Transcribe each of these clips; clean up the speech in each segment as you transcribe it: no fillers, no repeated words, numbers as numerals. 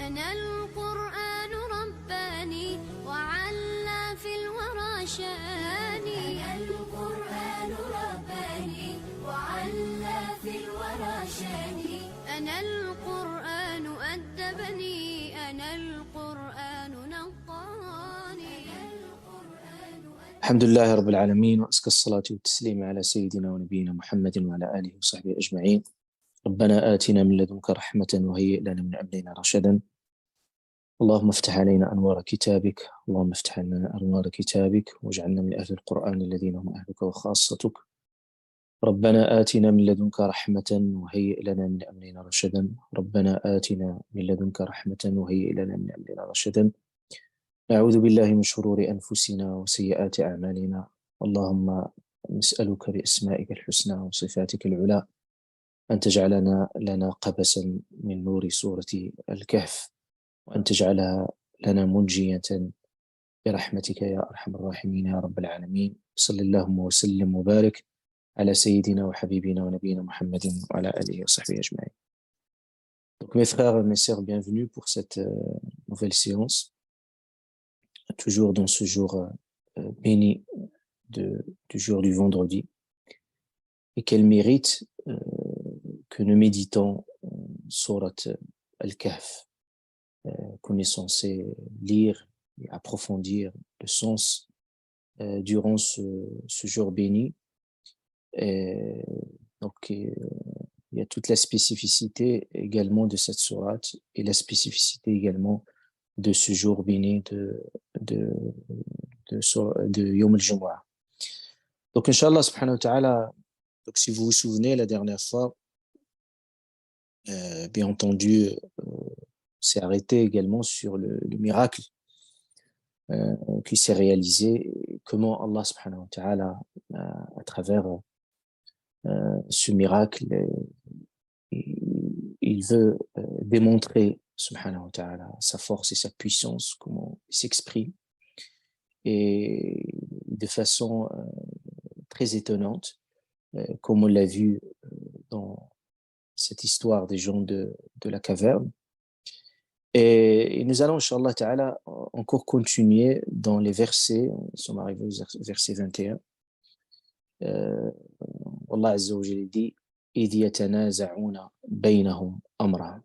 أنا القرآن رباني وعلى في الورى شاني. أنا القرآن رباني وعلى في الورى شاني. أنا القرآن أدبني. أنا القرآن نقاني. الحمد لله رب العالمين، وأزكى الصلاة والتسليم على سيدنا ونبينا محمد وعلى آله وصحبه أجمعين. ربنا آتنا من لدنك رحمة وهيئ لنا من أمرنا رشدا. اللهم افتح علينا أنوار كتابك، اللهم افتح لنا أنوار كتابك واجعلنا من أهل القرآن الذين هم أهلك وخاصتك. ربنا آتنا من لدنك رحمة وهيئ لنا من أمرنا رشدا. ربنا آتنا من لدنك رحمة وهيئ لنا من أمرنا رشدا. نعوذ بالله من شرور أنفسنا وسيئات أعمالنا. اللهم نسألك بأسمائك الحسنى وصفاتك العلى أن تجعلنا لنا قبسا من نور سورة الكهف، وأن تجعلها لنا منجية برحمتك يا أرحم الراحمين يا رب العالمين. صلى اللهم وسلم وبارك على سيدنا وحبيبنا ونبينا محمد وعلى آله وصحبه أجمعين. Donc mes frères et mes sœurs, bienvenue pour cette nouvelle séance, toujours dans ce jour béni du jour du vendredi, et qu'elle mérite que nous méditons Surat Al-Kahf, qu'on est censé lire et approfondir le sens durant ce jour béni. Et donc il y a toute la spécificité également de cette sourate et la spécificité également de ce jour béni de Yom al-Jumu'ah. Donc Inch'Allah subhanahu wa ta'ala, donc si vous vous souvenez la dernière fois, bien entendu, s'est arrêté également sur le miracle qui s'est réalisé, comment Allah subhanahu wa ta'ala à travers ce miracle il veut démontrer subhanahu wa ta'ala sa force et sa puissance, comment il s'exprime, et de façon très étonnante, comme on l'a vu dans cette histoire des gens de la caverne. Et nous allons, Inch'Allah ta'ala, encore continuer dans les versets. Nous sommes arrivés au verset 21. Allah Azza wa Jalla dit إِذْ يَتَنَازَعُونَ بَيْنَهُمْ أَمْرًا.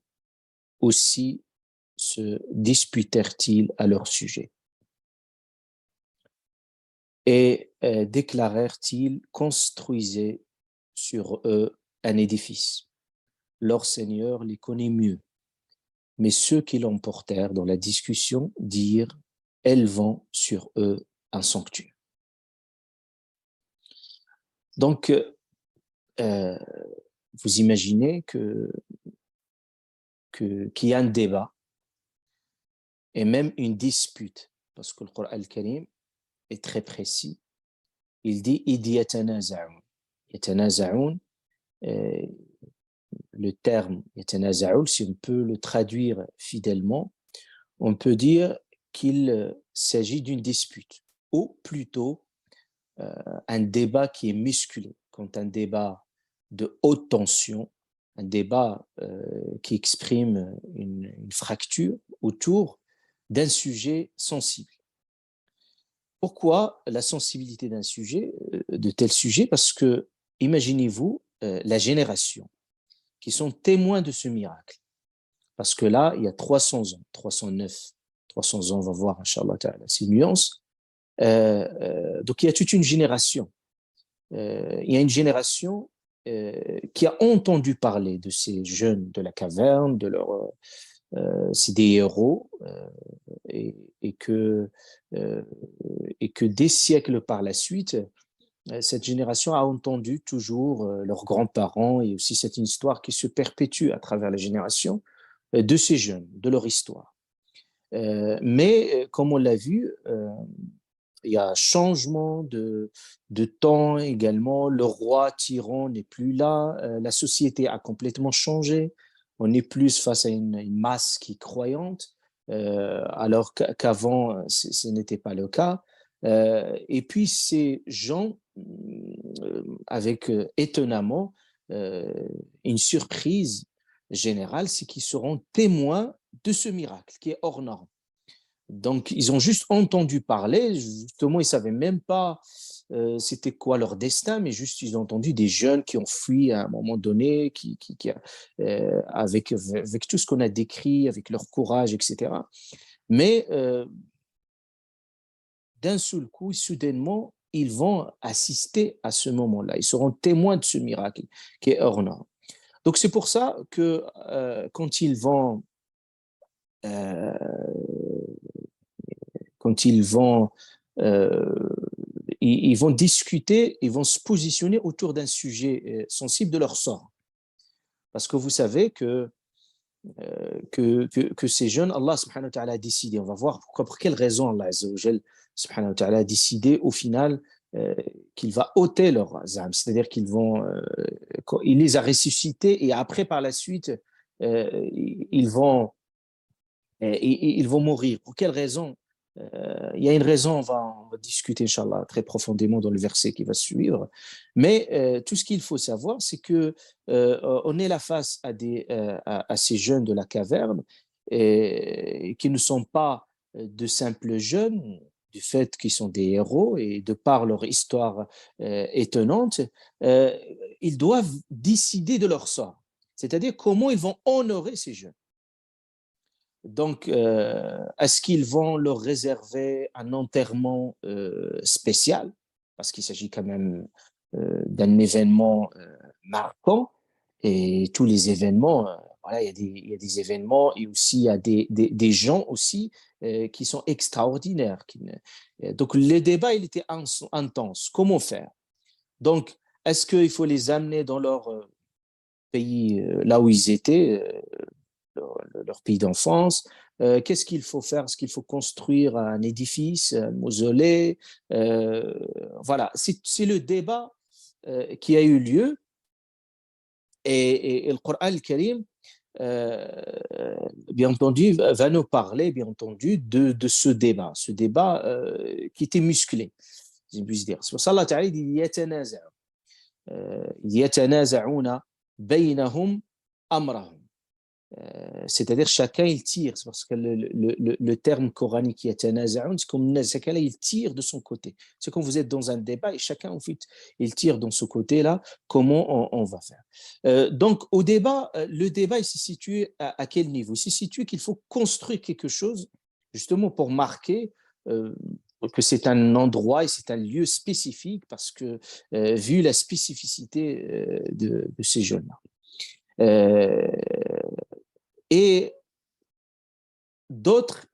Aussi se disputèrent-ils à leur sujet. Et déclarèrent-ils, construisez sur eux un édifice. Leur Seigneur les connaît mieux. Mais ceux qui l'emportèrent dans la discussion dirent, élevons sur eux un sanctuaire. Donc, vous imaginez qu'il y a un débat et même une dispute, parce que le Coran al-Karim est très précis. Il dit « Id yatanaza'un ». Yatanaza'un, le terme « yatanaza'un », si on peut le traduire fidèlement, on peut dire qu'il s'agit d'une dispute, ou plutôt un débat qui est musculé, quand un débat de haute tension, un débat qui exprime une fracture autour d'un sujet sensible. Pourquoi la sensibilité d'un sujet, de tel sujet? Parce que, imaginez-vous la génération qui sont témoins de ce miracle. Parce que là, il y a 300 ans, 309, 300 ans, on va voir, Inch'Allah ta'ala, ces nuances. Donc, il y a toute une génération. Il y a une génération qui a entendu parler de ces jeunes de la caverne, de leur, c'est des héros, et que des siècles par la suite, cette génération a entendu toujours leurs grands-parents, et aussi c'est une histoire qui se perpétue à travers les générations de ces jeunes, de leur histoire. Mais comme on l'a vu, il y a changement de temps également. Le roi tyran n'est plus là. La société a complètement changé. On est plus face à une masse qui est croyante, alors qu'avant, ce n'était pas le cas. Et puis, ces gens, avec étonnamment une surprise, générale, c'est qu'ils seront témoins de ce miracle qui est hors norme. Donc, ils ont juste entendu parler, justement, ils ne savaient même pas c'était quoi leur destin, mais juste ils ont entendu des jeunes qui ont fui à un moment donné, avec tout ce qu'on a décrit, avec leur courage, etc. Mais d'un seul coup, soudainement, ils vont assister à ce moment-là. Ils seront témoins de ce miracle qui est hors norme. Donc, c'est pour ça que quand ils vont euh, quand euh, ils vont discuter, ils vont se positionner autour d'un sujet sensible de leur sort. Parce que vous savez que ces jeunes, Allah subhanahu wa ta'ala a décidé, on va voir pour quelle raison Allah subhanahu wa ta'ala a décidé au final qu'il va ôter leur âme, c'est-à-dire il les a ressuscités et après par la suite, ils vont ils vont mourir. Pour quelle raison? Il y a une raison, on va discuter, Inch'Allah, très profondément dans le verset qui va suivre. Mais tout ce qu'il faut savoir, c'est que on est la face à ces jeunes de la caverne et qui ne sont pas de simples jeunes, du fait qu'ils sont des héros et de par leur histoire étonnante, euh, ils doivent décider de leur sort. C'est-à-dire comment ils vont honorer ces jeunes. Donc, est-ce qu'ils vont leur réserver un enterrement spécial? Parce qu'il s'agit quand même d'un événement marquant. Et tous les événements, voilà, il y a des événements et aussi il y a des gens aussi qui sont extraordinaires. Donc, le débat, il était intense. Comment faire? Donc, est-ce qu'il faut les amener dans leur pays, là où ils étaient, leur pays d'enfance? Qu'est-ce qu'il faut faire? Est-ce qu'il faut construire un édifice, un mausolée? euh, Voilà, c'est le débat qui a eu lieu et le Coran al-Karim, bien entendu, va nous parler, bien entendu, de ce débat qui était musclé, si je puis dire. C'est pour ça Allah Ta'ala dit يتنازعون بينهم أمرهم. C'est-à-dire chacun il tire, c'est parce que le terme coranique yatanaza'un, c'est comme chacun il tire de son côté. C'est comme vous êtes dans un débat et chacun en fait il tire dans ce côté-là comment on va faire. Donc au débat, le débat il se situe à quel niveau? Il se situe qu'il faut construire quelque chose justement pour marquer que c'est un endroit et c'est un lieu spécifique parce que vu la spécificité de ces jeunes-là. Euh, et d'autres,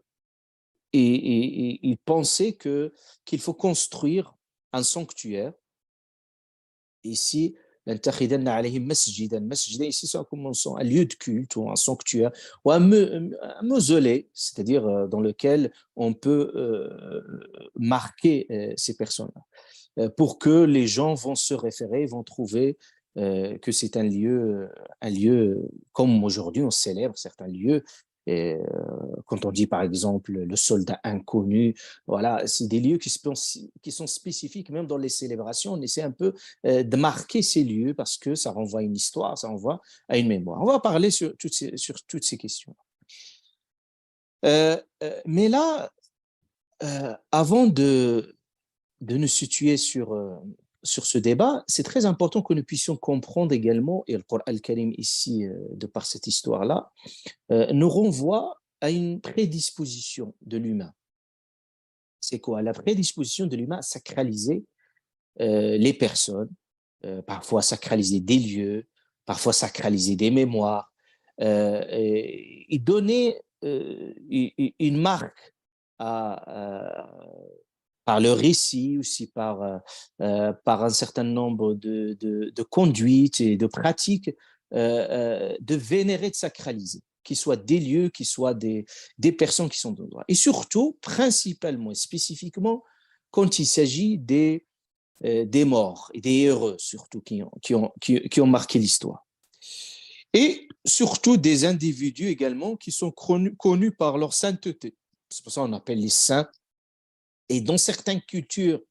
ils pensaient qu'il faut construire un sanctuaire. Ici, ici, c'est un lieu de culte ou un sanctuaire ou un mausolée, c'est-à-dire dans lequel on peut marquer ces personnes-là, pour que les gens vont se référer, vont trouver que c'est un lieu comme aujourd'hui on célèbre certains lieux. Et, quand on dit par exemple le soldat inconnu, voilà, c'est des lieux qui sont spécifiques même dans les célébrations. On essaie un peu de marquer ces lieux parce que ça renvoie à une histoire, ça renvoie à une mémoire. On va parler sur toutes ces questions. Mais là, avant de nous situer sur ce débat, c'est très important que nous puissions comprendre également, et le Coran al-Karim ici, de par cette histoire-là, nous renvoie à une prédisposition de l'humain. C'est quoi? La prédisposition de l'humain à sacraliser les personnes, parfois sacraliser des lieux, parfois sacraliser des mémoires, et donner une marque par le récit, aussi par un certain nombre de conduites et de pratiques, de vénérer, de sacraliser, qu'ils soient des lieux, qu'ils soient des personnes qui sont de droit. Et surtout, principalement et spécifiquement, quand il s'agit des morts et des heureux, surtout, qui ont marqué l'histoire. Et surtout des individus également qui sont connus par leur sainteté. C'est pour ça qu'on appelle les saints. Et dans certaines cultures,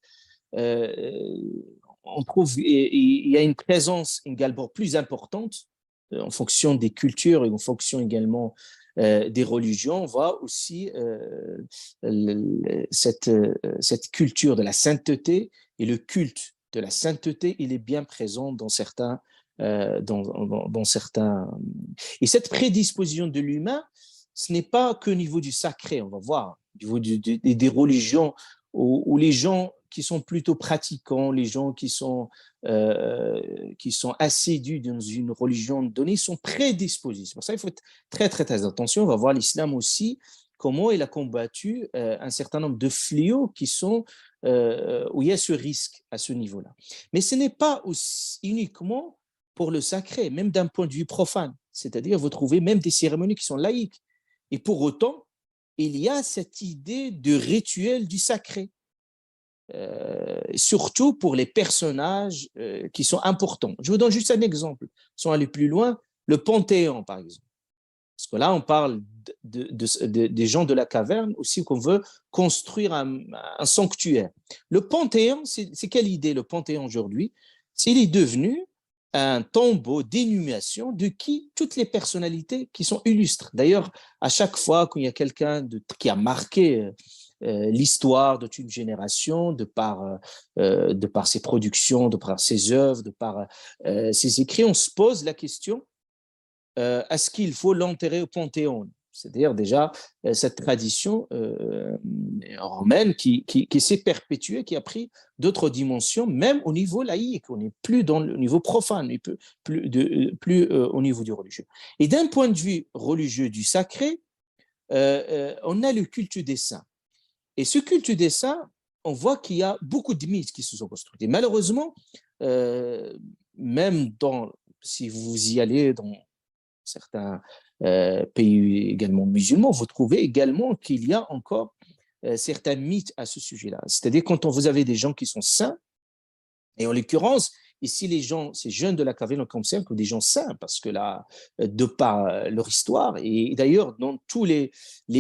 on trouve il y a une présence également plus importante en fonction des cultures et en fonction également des religions, on voit aussi cette culture de la sainteté et le culte de la sainteté, il est bien présent dans certains, dans certains. Et cette prédisposition de l'humain, ce n'est pas qu'au niveau du sacré, on va voir, au niveau des religions où les gens qui sont plutôt pratiquants, les gens qui sont assidus dans une religion donnée sont prédisposés. C'est pour ça qu'il faut être très, très, très attention. On va voir l'islam aussi, comment il a combattu un certain nombre de fléaux qui sont, où il y a ce risque à ce niveau-là. Mais ce n'est pas aussi uniquement pour le sacré, même d'un point de vue profane. C'est-à-dire, vous trouvez même des cérémonies qui sont laïques. Et pour autant, il y a cette idée de rituel du sacré. Surtout pour les personnages qui sont importants. Je vous donne juste un exemple. Sans aller plus loin, le Panthéon, par exemple. Parce que là, on parle des gens de la caverne aussi qu'on veut construire un sanctuaire. Le Panthéon, c'est quelle idée, le Panthéon aujourd'hui? Il est devenu un tombeau d'inhumation de toutes les personnalités qui sont illustres. D'ailleurs, à chaque fois qu'il y a quelqu'un qui a marqué l'histoire de toute une génération, de par ses productions, de par ses œuvres, de par ses écrits, on se pose la question, est-ce qu'il faut l'enterrer au Panthéon? C'est-à-dire déjà cette tradition romaine qui s'est perpétuée, qui a pris d'autres dimensions, même au niveau laïque. On n'est plus dans le niveau profane, plus au niveau du religieux. Et d'un point de vue religieux du sacré, on a le culte des saints. Et ce culte des saints, on voit qu'il y a beaucoup de mythes qui se sont construits. Et malheureusement, même si vous y allez dans certains pays également musulmans, vous trouvez également qu'il y a encore certains mythes à ce sujet-là. C'est-à-dire quand vous avez des gens qui sont saints, et en l'occurrence, ici ces jeunes de la caverne, on considère comme des gens saints, parce que là, de par leur histoire, et d'ailleurs dans tous les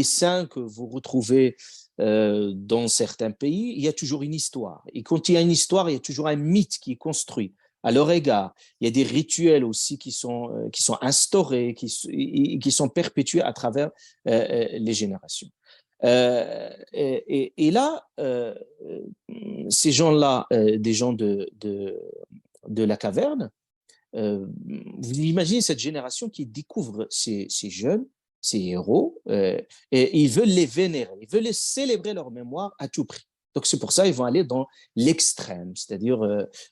saints que vous retrouvez dans certains pays, il y a toujours une histoire. Et quand il y a une histoire, il y a toujours un mythe qui est construit à leur égard. Il y a des rituels aussi qui sont instaurés, qui sont perpétués à travers les générations. Et là, ces gens-là, des gens de la caverne, vous imaginez cette génération qui découvre ces jeunes, ces héros, et ils veulent les vénérer, ils veulent les célébrer leur mémoire à tout prix. Donc c'est pour ça qu'ils vont aller dans l'extrême, c'est-à-dire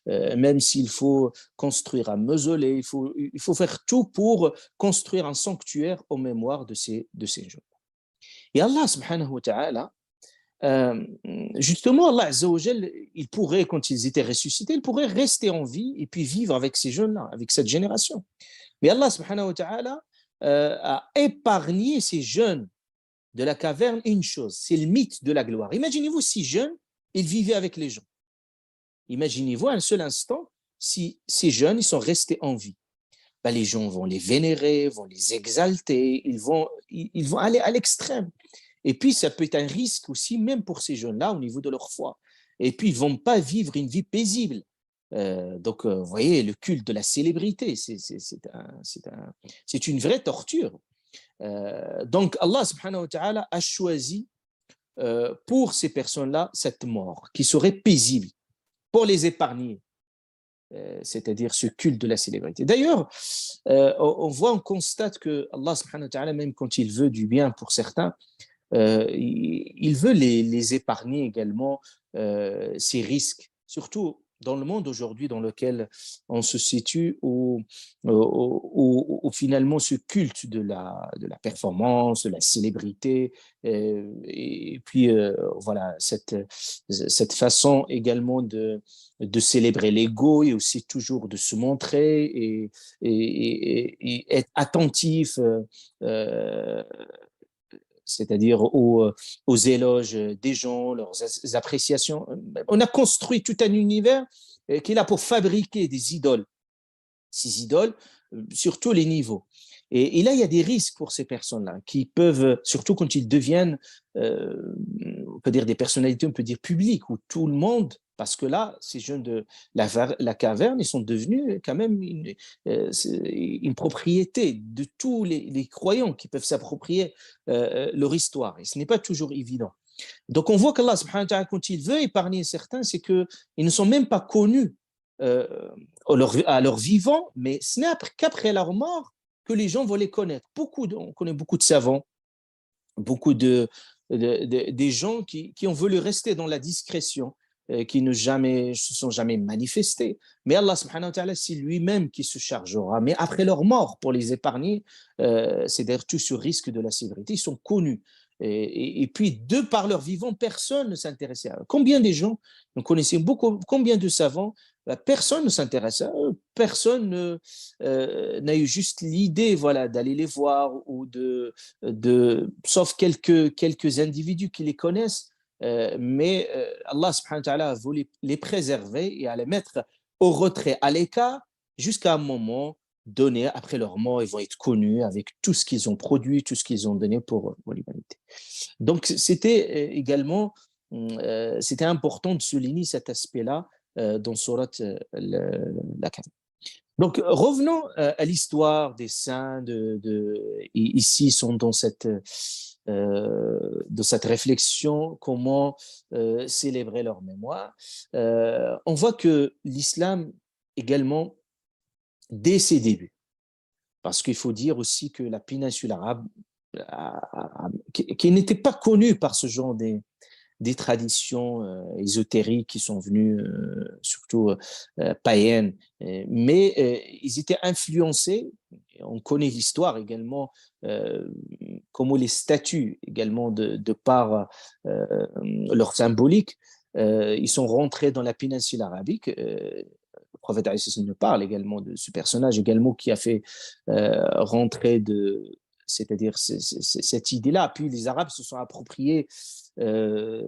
même s'il faut construire un mausolée, il faut faire tout pour construire un sanctuaire aux mémoires de ces jeunes. Et Allah subhanahu wa ta'ala, justement, Allah Azza wa Jal, il pourrait, quand ils étaient ressuscités, il pourrait rester en vie et puis vivre avec ces jeunes-là, avec cette génération. Mais Allah subhanahu wa ta'ala a épargné ces jeunes de la caverne une chose, c'est le mythe de la gloire. Imaginez-vous si jeunes, ils vivaient avec les gens. Imaginez-vous un seul instant si ces jeunes, ils sont restés en vie. Ben, les gens vont les vénérer, vont les exalter, ils vont aller à l'extrême. Et puis, ça peut être un risque aussi, même pour ces jeunes-là, au niveau de leur foi. Et puis, ils ne vont pas vivre une vie paisible. Donc, vous voyez, le culte de la célébrité, c'est une vraie torture. Donc, Allah subhanahu wa ta'ala a choisi pour ces personnes-là cette mort qui serait paisible pour les épargner. C'est-à-dire ce culte de la célébrité. D'ailleurs, on constate que Allah subhanahu wa ta'ala, même quand il veut du bien pour certains, il veut les épargner également ces risques, surtout dans le monde aujourd'hui dans lequel on se situe, où finalement ce culte de la performance, de la célébrité, et puis voilà, cette façon également de célébrer l'ego et aussi toujours de se montrer et être attentif c'est-à-dire aux éloges des gens, leurs appréciations. On a construit tout un univers qui est là pour fabriquer des idoles. Ces idoles, sur tous les niveaux. Et là, il y a des risques pour ces personnes-là qui peuvent, surtout quand ils deviennent, on peut dire des personnalités, on peut dire publiques, où tout le monde Parce que là, ces jeunes de la caverne, ils sont devenus quand même une propriété de tous les croyants qui peuvent s'approprier leur histoire. Et ce n'est pas toujours évident. Donc on voit qu'Allah, subhanahu wa ta'ala, quand il veut épargner certains, c'est qu'ils ne sont même pas connus euh, à leur vivant, mais ce n'est qu'après leur mort que les gens vont les connaître. On connaît beaucoup de savants, beaucoup des gens qui ont voulu rester dans la discrétion, qui ne se sont jamais manifestés. Mais Allah subhanahu wa ta'ala, c'est lui-même qui se chargera. Mais après leur mort, pour les épargner, c'est d'ailleurs tout sur risque de la sévérité. Ils sont connus. Et puis, de par leur vivant, personne ne s'intéressait à eux. Combien de gens, nous connaissons beaucoup, combien de savants, personne ne s'intéresse à eux, personne n'a eu juste l'idée, voilà, d'aller les voir ou sauf quelques individus qui les connaissent, mais Allah subhanahu wa ta'ala a voulu les préserver et à les mettre au retrait, à l'écart, jusqu'à un moment donné, après leur mort, ils vont être connus avec tout ce qu'ils ont produit, tout ce qu'ils ont donné pour l'humanité. Donc, c'était important de souligner cet aspect-là dans Surat la Kahf. Donc, revenons à l'histoire des saints. Ici, sont dans cette réflexion, comment célébrer leur mémoire. On voit que l'islam également, dès ses débuts, parce qu'il faut dire aussi que la péninsule arabe, qui n'était pas connue par ce genre des traditions ésotériques qui sont venues surtout païennes, mais ils étaient influencés. On connaît l'histoire également, comment les statues également de par leur symbolique, ils sont rentrés dans la péninsule arabique. Le prophète nous parle également de ce personnage également qui a fait rentrer c'est-à-dire cette idée-là. Puis les Arabes se sont appropriés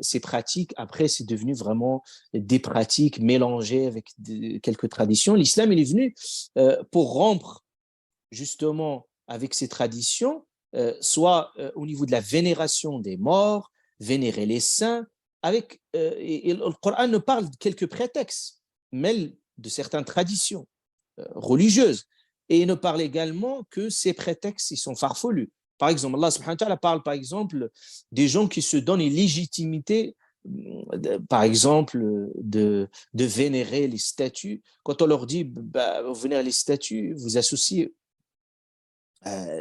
ces pratiques. Après, c'est devenu vraiment des pratiques mélangées avec quelques traditions. L'islam, il est venu pour rompre justement avec ces traditions, soit au niveau de la vénération des morts, vénérer les saints, et le Coran ne parle de quelques prétextes, mais de certaines traditions religieuses. Et il ne parle également que ces prétextes, ils sont farfelus. Par exemple, Allah subhanahu wa ta'ala parle, par exemple, des gens qui se donnent une légitimité, par exemple, de vénérer les statues. Quand on leur dit, bah, vous vénérez les statues, vous associez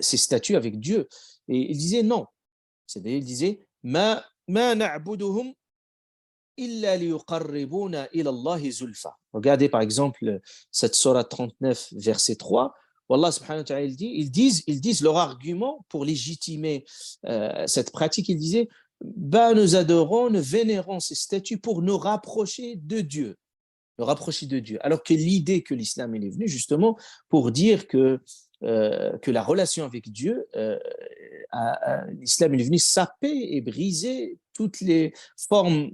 ces statues avec Dieu. Et il disait non. C'est-à-dire, il disait, ma na'buduhum illa liyuqarribuna ila Allahi zulfa. Regardez par exemple cette sourate 39, verset 3. Allah subhanahu wa ta'ala, ils disent leur argument pour légitimer cette pratique. Ils disaient, bah, nous adorons, nous vénérons ces statues pour nous rapprocher de Dieu. Nous rapprocher de Dieu. Alors que l'idée que l'islam est venu justement pour dire que la relation avec Dieu, l'islam est venu saper et briser toutes les formes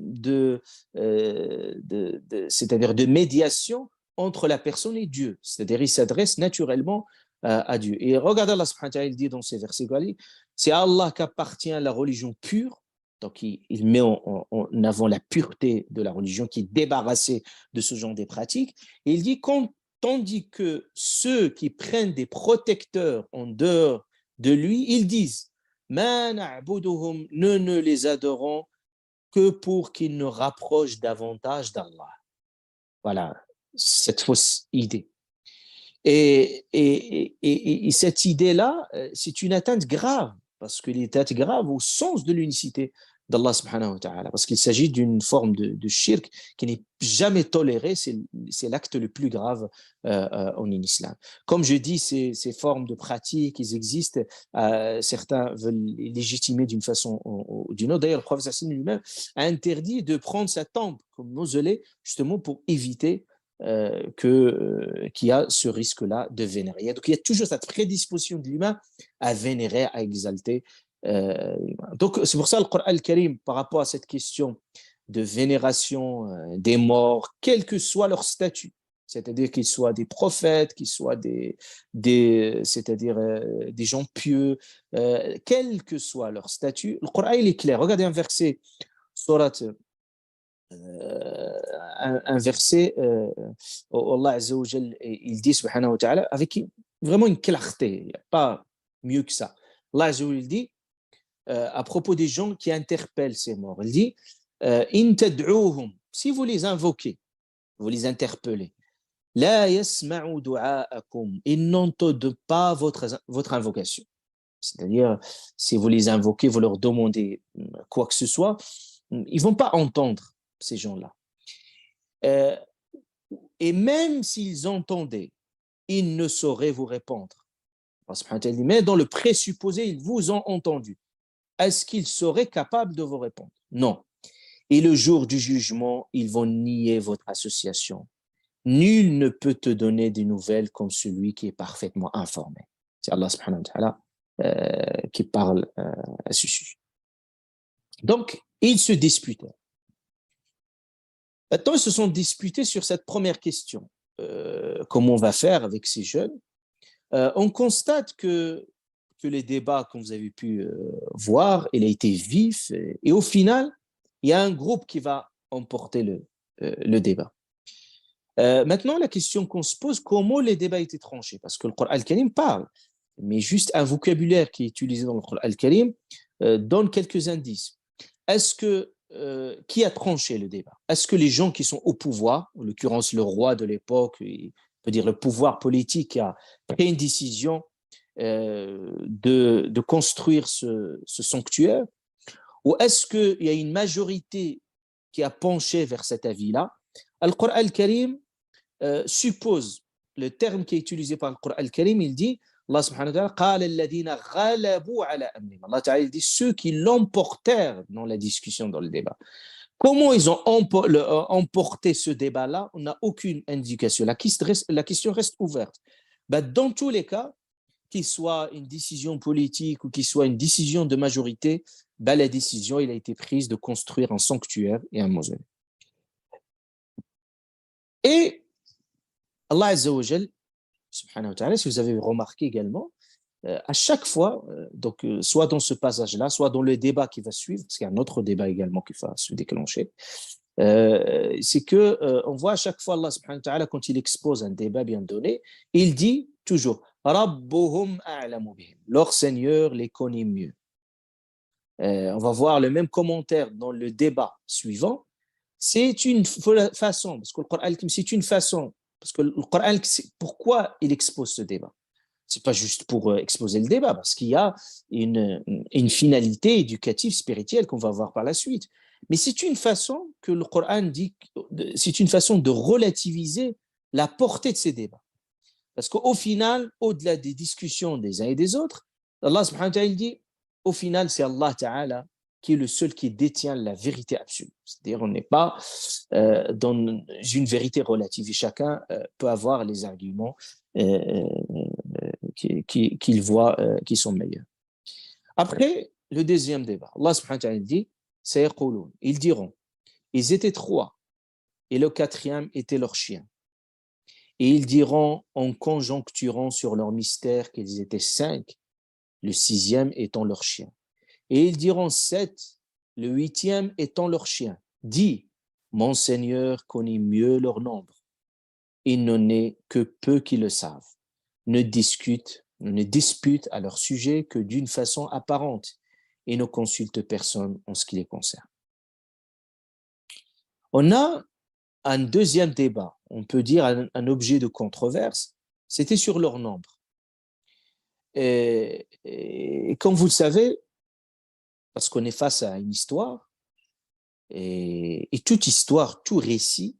c'est-à-dire de médiation entre la personne et Dieu. C'est-à-dire il s'adresse naturellement à Dieu. Et regardez Allah subhanahu wa ta'ala, il dit dans ces versets, c'est à Allah qu'appartient la religion pure. Donc il met en avant la pureté de la religion qui est débarrassée de ce genre de pratiques. Et il dit tandis que ceux qui prennent des protecteurs en dehors de lui, ils disent Ma na'buduhum, nous ne les adorons que pour qu'ils nous rapprochent davantage d'Allah. Voilà, cette fausse idée. Et cette idée-là, c'est une atteinte grave, parce qu'elle est atteinte grave au sens de l'unicité d'Allah subhanahu wa ta'ala, parce qu'il s'agit d'une forme de shirk qui n'est jamais tolérée, c'est l'acte le plus grave en islam. Comme je dis, ces formes de pratiques, ils existent, certains veulent les légitimer d'une façon ou d'une autre. D'ailleurs, le prophète lui-même a interdit de prendre sa tombe comme mausolée, justement pour éviter qu'il y a ce risque-là de vénérer. Donc, il y a toujours cette prédisposition de l'humain à vénérer, à exalter. Donc, c'est pour ça le Coran al-Karim, par rapport à cette question de vénération des morts, quel que soit leur statut, c'est-à-dire qu'ils soient des prophètes, qu'ils soient c'est-à-dire des gens pieux, quel que soit leur statut, le Coran il est clair. Regardez un verset, Surat un verset où Allah Azza wa Jal, il dit subhanahu wa ta'ala avec vraiment une clarté, il n'y a pas mieux que ça. Allah Azza wa Jal dit à propos des gens qui interpellent ces morts, il dit in tad'uuhum, si vous les invoquez, vous les interpellez, la yasma'u du'aakum, ils n'entendent pas votre invocation. C'est-à-dire, si vous les invoquez, vous leur demandez quoi que ce soit, ils ne vont pas entendre ces gens-là. Et même s'ils entendaient, ils ne sauraient vous répondre. Mais dans le présupposé, ils vous ont entendu. Est-ce qu'ils seraient capables de vous répondre? Non. Et le jour du jugement, ils vont nier votre association. Nul ne peut te donner des nouvelles comme celui qui est parfaitement informé. C'est Allah subhanahu wa ta'ala qui parle à ce sujet. Donc, ils se disputaient. Maintenant, ils se sont disputés sur cette première question. Comment on va faire avec ces jeunes? On constate que les débats, comme vous avez pu voir, il a été vif. Et au final, il y a un groupe qui va emporter le débat. Maintenant, la question qu'on se pose, comment les débats étaient tranchés? Parce que le Coran al-Karim parle, mais juste un vocabulaire qui est utilisé dans le Coran al-Karim donne quelques indices. Est-ce que qui a tranché le débat? Est-ce que les gens qui sont au pouvoir, en l'occurrence le roi de l'époque, on peut dire le pouvoir politique, a pris une décision de construire ce sanctuaire, ou est-ce qu'il y a une majorité qui a penché vers cet avis-là? Le Coran al-Karim suppose, le terme qui est utilisé par le Coran al-Karim, il dit, Allah subhanahu wa ta'ala, قال الذين غلبوا على أمرهم. Allah ta'ala, il dit ceux qui l'emportèrent dans la discussion, dans le débat. Comment ils ont emporté ce débat-là? On n'a aucune indication. La question reste ouverte. Dans tous les cas, qu'il soit une décision politique ou qu'il soit une décision de majorité, la décision il a été prise de construire un sanctuaire et un mausolée. Et Allah Azza wa Jal, subhanahu wa ta'ala, si vous avez remarqué également, à chaque fois, donc, soit dans ce passage-là, soit dans le débat qui va suivre, parce qu'il y a un autre débat également qui va se déclencher, c'est que on voit à chaque fois Allah subhanahu wa ta'ala, quand il expose un débat bien donné, il dit toujours Rabbuhum a'lamu bihim, leur Seigneur les connaît mieux. On va voir le même commentaire dans le débat suivant. C'est une façon, parce que le Coran, c'est une façon, parce que le Coran, pourquoi il expose ce débat? C'est pas juste pour exposer le débat, parce qu'il y a une finalité éducative, spirituelle qu'on va voir par la suite. Mais c'est une façon que le Coran dit, c'est une façon de relativiser la portée de ces débats. Parce qu'au final, au-delà des discussions des uns et des autres, Allah subhanahu wa ta'ala dit, au final, c'est Allah ta'ala qui est le seul qui détient la vérité absolue. C'est-à-dire, on n'est pas dans une vérité relative et chacun peut avoir les arguments qu'il voit qui sont meilleurs. Après, le deuxième débat, Allah subhanahu wa ta'ala dit, ils diront, ils étaient trois et le quatrième était leur chien. Et ils diront en conjoncturant sur leur mystère qu'ils étaient 5, le 6e étant leur chien. Et ils diront 7, le 8e étant leur chien. Dis, mon Seigneur connaît mieux leur nombre. Il n'en est que peu qui le savent. Ne disputent à leur sujet que d'une façon apparente et ne consultent personne en ce qui les concerne. On a un deuxième débat, on peut dire un objet de controverse, c'était sur leur nombre. Et comme vous le savez, parce qu'on est face à une histoire, et toute histoire, tout récit,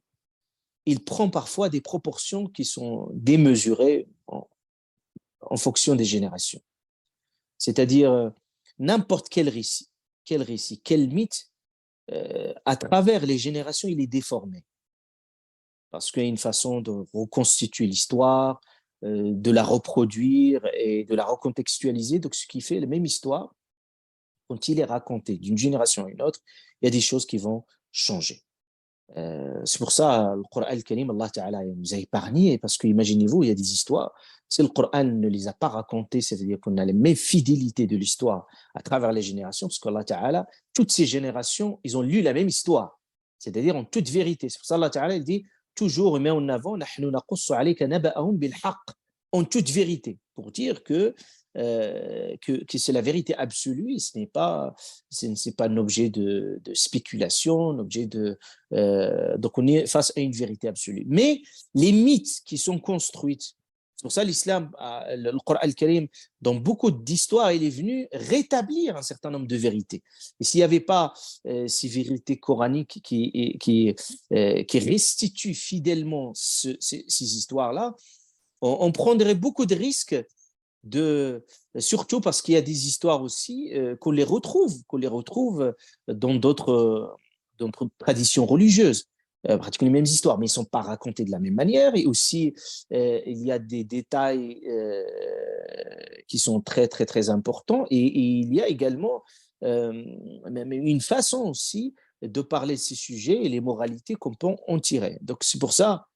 il prend parfois des proportions qui sont démesurées en fonction des générations. C'est-à-dire, n'importe quel récit, quel mythe, à travers les générations, il est déformé. Parce qu'il y a une façon de reconstituer l'histoire, de la reproduire et de la recontextualiser. Donc, ce qui fait la même histoire, quand il est raconté d'une génération à une autre, il y a des choses qui vont changer. C'est pour ça, le Coran al-Karim, Allah Ta'ala nous a épargnés, parce que imaginez-vous, il y a des histoires, si le Coran ne les a pas racontées, c'est-à-dire qu'on a la même fidélité de l'histoire à travers les générations, parce qu'Allah Ta'ala, toutes ces générations, ils ont lu la même histoire. c'est-à-dire en toute vérité. C'est pour ça qu'Allah Ta'ala dit toujours, il met en avant, en toute vérité, pour dire que c'est la vérité absolue, et c'est pas un objet de spéculation, un objet donc on est face à une vérité absolue. Mais les mythes qui sont construits, c'est pour ça l'islam, le Coran al-Karim, dans beaucoup d'histoires, il est venu rétablir un certain nombre de vérités. Et s'il n'y avait pas ces vérités coraniques qui restituent fidèlement ces histoires-là, on prendrait beaucoup de risques surtout parce qu'il y a des histoires aussi qu'on les retrouve dans d'autres traditions religieuses. Pratiquement les mêmes histoires, mais ils ne sont pas racontés de la même manière. Et aussi, il y a des détails qui sont très, très, très importants. Et il y a également une façon aussi de parler de ces sujets et les moralités qu'on peut en tirer. Donc, c'est pour ça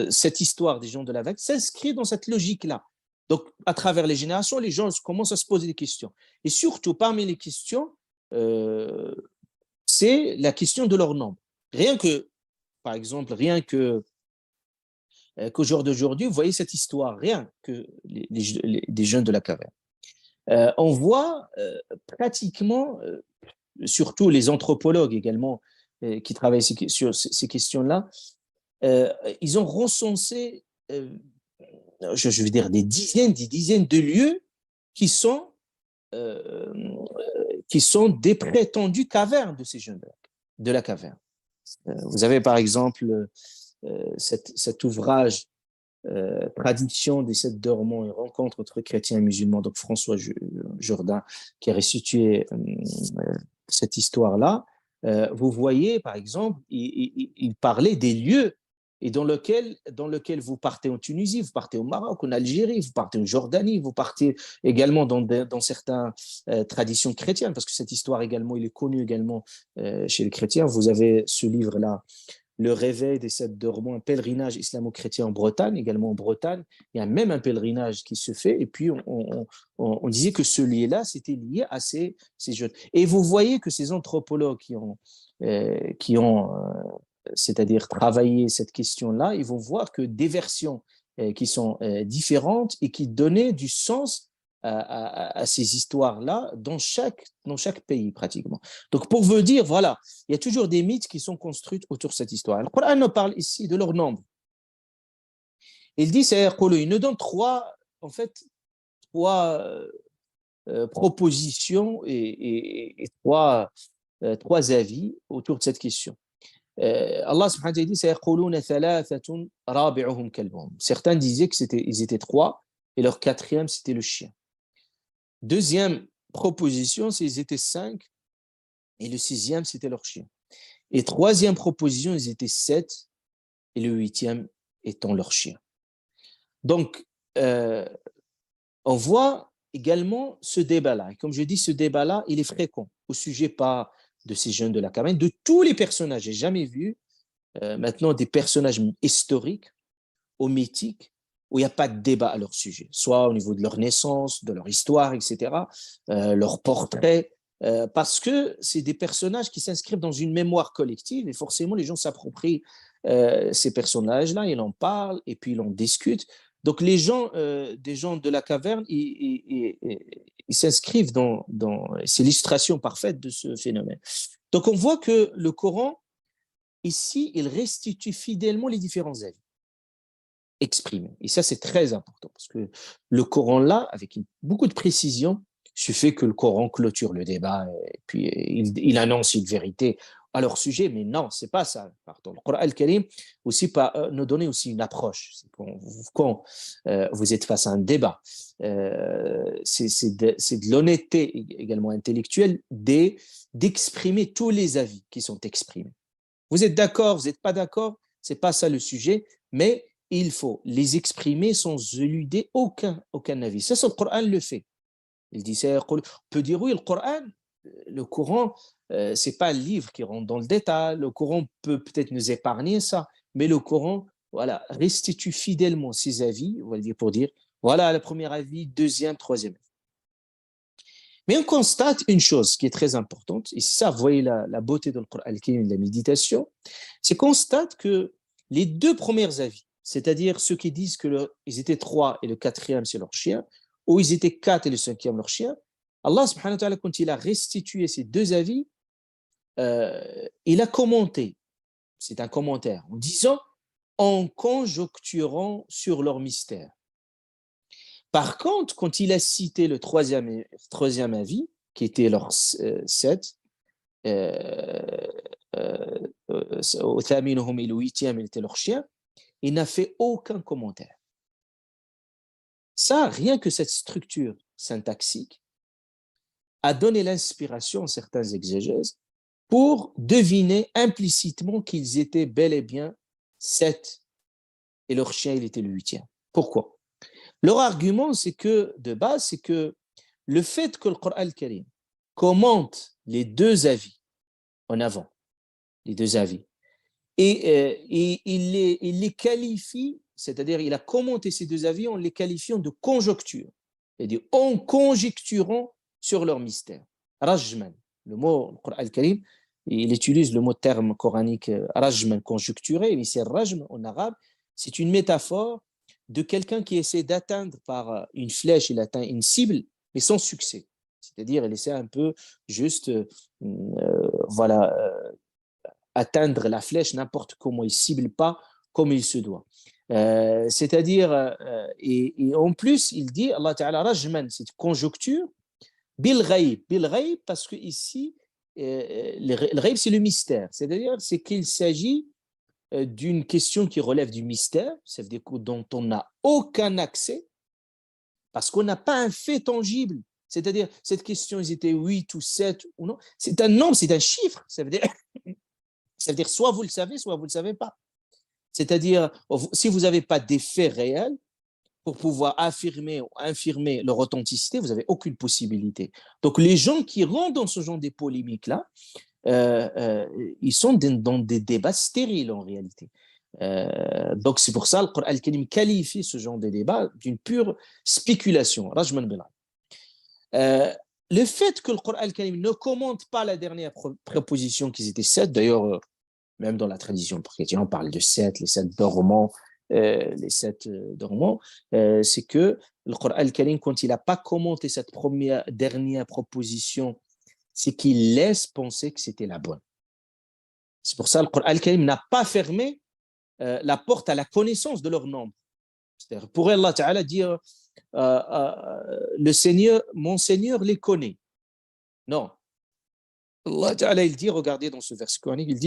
cette histoire des gens de la vague s'inscrit dans cette logique-là. Donc, à travers les générations, les gens commencent à se poser des questions. Et surtout, parmi les questions, c'est la question de leur nombre. Par exemple, qu'au jour d'aujourd'hui, vous voyez cette histoire, rien que des jeunes de la caverne. On voit pratiquement, surtout les anthropologues également, qui travaillent sur ces questions-là, ils ont recensé, je veux dire, des dizaines de lieux qui sont des prétendues cavernes de ces jeunes de la caverne. Vous avez par exemple cet ouvrage Tradition des 7 dormants et rencontre entre chrétiens et musulmans, donc François Jourdain, qui a restitué cette histoire-là. Vous voyez, par exemple, il parlait des lieux et dans lequel vous partez en Tunisie, vous partez au Maroc, en Algérie, vous partez en Jordanie, vous partez également dans certaines traditions chrétiennes, parce que cette histoire également, il est connu également chez les chrétiens. Vous avez ce livre-là, Le réveil des 7 dormants, un pèlerinage islamo-chrétien en Bretagne, également en Bretagne. Il y a même un pèlerinage qui se fait, et puis on disait que ce lien-là, c'était lié à ces jeunes. Et vous voyez que ces anthropologues qui ont c'est-à-dire travaillé cette question-là, ils vont voir que des versions qui sont différentes et qui donnaient du sens à ces histoires-là dans chaque pays pratiquement. Donc pour vous dire, voilà, il y a toujours des mythes qui sont construits autour de cette histoire. Le Coran nous parle ici de leur nombre. Il dit, il nous donne trois propositions et trois avis autour de cette question. Allah subhanahu wa ta'ala dit certains disaient qu'ils étaient trois et leur quatrième c'était le chien. Deuxième proposition, c'est qu'ils étaient 5 et le 6e c'était leur chien. Et troisième proposition, ils étaient 7 et le 8e étant leur chien. Donc on voit également ce débat-là. Et comme je dis, ce débat-là, il est fréquent au sujet pas de ces jeunes de la caverne, de tous les personnages. J'ai jamais vu maintenant des personnages historiques ou mythiques où il n'y a pas de débat à leur sujet, soit au niveau de leur naissance, de leur histoire, etc., leur portrait, parce que c'est des personnages qui s'inscrivent dans une mémoire collective et forcément les gens s'approprient ces personnages-là, ils en parlent et puis ils en discutent. Donc les gens, des gens de la caverne, ils s'inscrivent c'est l'illustration parfaite de ce phénomène. Donc on voit que le Coran, ici, il restitue fidèlement les différents avis exprimés. Et ça, c'est très important, parce que le Coran, là, avec beaucoup de précision, suffit que le Coran clôture le débat, et puis il annonce une vérité à leur sujet, mais non, c'est pas ça. Pardon. Le Coran al-Karim aussi nous donne aussi une approche. Quand vous êtes face à un débat, c'est de l'honnêteté également intellectuelle d'exprimer tous les avis qui sont exprimés. Vous êtes d'accord, vous n'êtes pas d'accord, c'est pas ça le sujet, mais il faut les exprimer sans éluder aucun avis. Ça, le Coran le fait. Il dit, on peut dire oui, le Coran, c'est pas un livre qui rentre dans le détail. Le Coran peut-être nous épargner ça, mais le Coran, voilà, restitue fidèlement ses avis, on va dire pour dire, voilà le premier avis, deuxième, troisième. Mais on constate une chose qui est très importante, et ça, vous voyez la beauté de le Coran al-Karim, de la méditation, c'est qu'on constate que les deux premiers avis, c'est-à-dire ceux qui disent qu'ils étaient trois et le quatrième c'est leur chien, ou ils étaient quatre et le cinquième leur chien, Allah subhanahu wa ta'ala, quand il a restitué ces deux avis, il a commenté, c'est un commentaire, en disant, en conjecturant sur leur mystère. Par contre, quand il a cité le troisième avis, qui était leur 7, au thaminuhum et le huitième, il était leur chien, il n'a fait aucun commentaire. Ça, rien que cette structure syntaxique a donné l'inspiration à certains exégèses pour deviner implicitement qu'ils étaient bel et bien 7 et leur chien, il était le huitième. Pourquoi? Leur argument, c'est que, de base, c'est que le fait que le Coran al-Karim commente les deux avis en avant, les deux avis, et il les qualifie, c'est-à-dire il a commenté ces deux avis en les qualifiant de conjecture, c'est-à-dire en conjecturant sur leur mystère. Rajman, le mot, le Coran al-Karim, il utilise le mot terme coranique rajman, conjecturé, mais c'est rajm en arabe, c'est une métaphore de quelqu'un qui essaie d'atteindre par une flèche, il atteint une cible, mais sans succès. C'est-à-dire, il essaie un peu juste, atteindre la flèche n'importe comment, il ne cible pas comme il se doit. C'est-à-dire, et en plus, il dit, Allah Ta'ala, rajman, c'est conjecture, bil ghaib, parce que ici, le ghaib, c'est le mystère. C'est-à-dire, c'est qu'il s'agit d'une question qui relève du mystère, c'est-à-dire dont on n'a aucun accès, parce qu'on n'a pas un fait tangible. C'est-à-dire, cette question, ils étaient 8 ou 7 ou non. C'est un nombre, c'est un chiffre. Ça veut dire soit vous le savez, soit vous ne le savez pas. C'est-à-dire, si vous n'avez pas des faits réels pour pouvoir affirmer ou infirmer leur authenticité, vous n'avez aucune possibilité. Donc, les gens qui rentrent dans ce genre de polémiques-là, ils sont dans des débats stériles en réalité. Donc c'est pour ça que le Coran al-Karim qualifie ce genre de débat d'une pure spéculation. Rajman Bilal. Le fait que le Coran al-Karim ne commente pas la dernière proposition qu'ils étaient 7, d'ailleurs, même dans la tradition chrétienne, on parle de 7, les 7 dormants, c'est que le Coran al-Karim, quand il n'a pas commenté cette dernière proposition, c'est qu'il laisse penser que c'était la bonne. C'est pour ça que le Coran al-Karim n'a pas fermé la porte à la connaissance de leur nombre. C'est-à-dire, pourrait Allah Ta'ala dire le Seigneur, mon Seigneur les connaît. Non. Allah Ta'ala, il dit, regardez dans ce verset coranique, il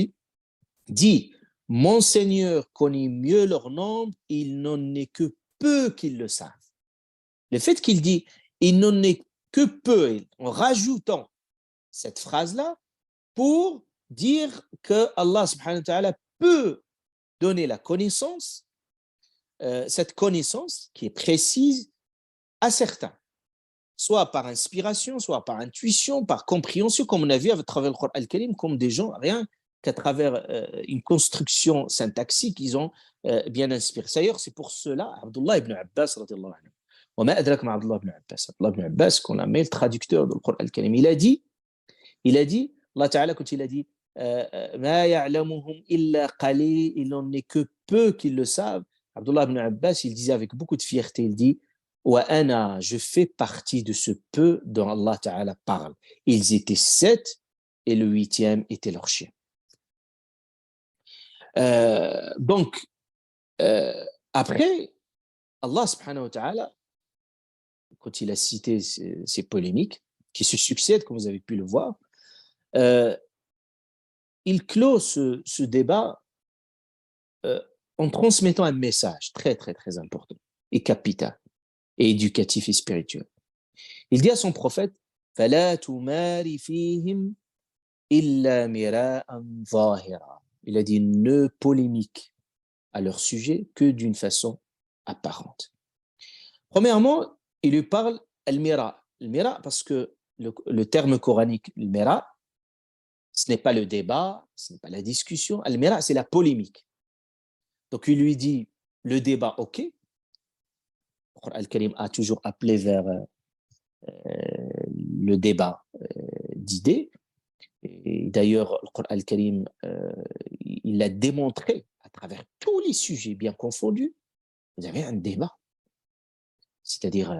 dit, mon Seigneur connaît mieux leur nombre, il n'en est que peu qu'ils le savent. Le fait qu'il dit, il n'en est que peu, en rajoutant cette phrase-là, pour dire que Allah subhanahu wa ta'ala peut donner la connaissance, cette connaissance qui est précise à certains, soit par inspiration, soit par intuition, par compréhension, comme on a vu à travers le Coran al-Karim, comme des gens, rien qu'à travers une construction syntaxique, ils ont bien inspiré. D'ailleurs, c'est pour cela, Abdullah ibn Abbas, radiallahu anhu, وما أدرك مع عبد الله بن عباس. Abdullah ibn Abbas, qu'on a mis le traducteur du Coran al-Karim, il a dit, Allah Ta'ala, quand il a dit ما يعلمهم إلا قليل, il n'en est que peu qui le savent. Abdullah ibn Abbas, il disait avec beaucoup de fierté, il dit وأنا, je fais partie de ce peu dont Allah Ta'ala parle. Ils étaient 7 et le 8e était leur chien. Donc, après, Allah Subhanahu wa Ta'ala, quand il a cité ces polémiques qui se succèdent, comme vous avez pu le voir, il clôt ce débat en transmettant un message très, très, très important et capital et éducatif et spirituel. Il dit à son prophète, فَلَا تُمَارِ فِيهِمْ إِلَّا مِرَاءً ظَاهِرًا. Il a dit, ne polémique à leur sujet que d'une façon apparente. Premièrement, il lui parle al-mira. Al-mira, parce que le terme coranique, al-mira, ce n'est pas le débat, ce n'est pas la discussion. Al-mira, c'est la polémique. Donc, il lui dit, le débat, ok. Al-Karim a toujours appelé vers le débat d'idées. Et d'ailleurs, le Coran al-Karim, il l'a démontré à travers tous les sujets bien confondus. Vous avez un débat. C'est-à-dire,